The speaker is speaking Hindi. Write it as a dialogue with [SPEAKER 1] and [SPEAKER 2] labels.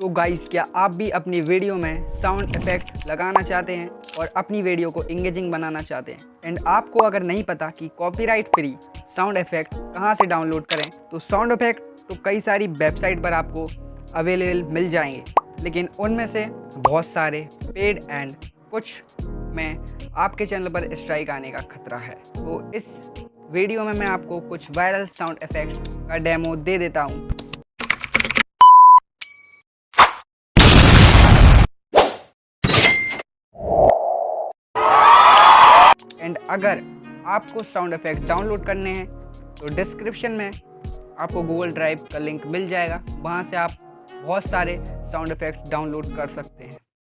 [SPEAKER 1] तो गाइस, क्या आप भी अपनी वीडियो में साउंड इफेक्ट लगाना चाहते हैं और अपनी वीडियो को इंगेजिंग बनाना चाहते हैं एंड आपको अगर नहीं पता कि कॉपीराइट फ्री साउंड इफेक्ट कहां से डाउनलोड करें, तो साउंड इफेक्ट तो कई सारी वेबसाइट पर आपको अवेलेबल मिल जाएंगे, लेकिन उनमें से बहुत सारे पेड एंड कुछ में आपके चैनल पर स्ट्राइक आने का खतरा है। तो इस वीडियो में मैं आपको कुछ वायरल साउंड इफेक्ट का डेमो दे देता हूं। एंड अगर आपको साउंड इफेक्ट डाउनलोड करने हैं तो डिस्क्रिप्शन में आपको गूगल ड्राइव का लिंक मिल जाएगा, वहाँ से आप बहुत सारे साउंड इफेक्ट्स डाउनलोड कर सकते हैं।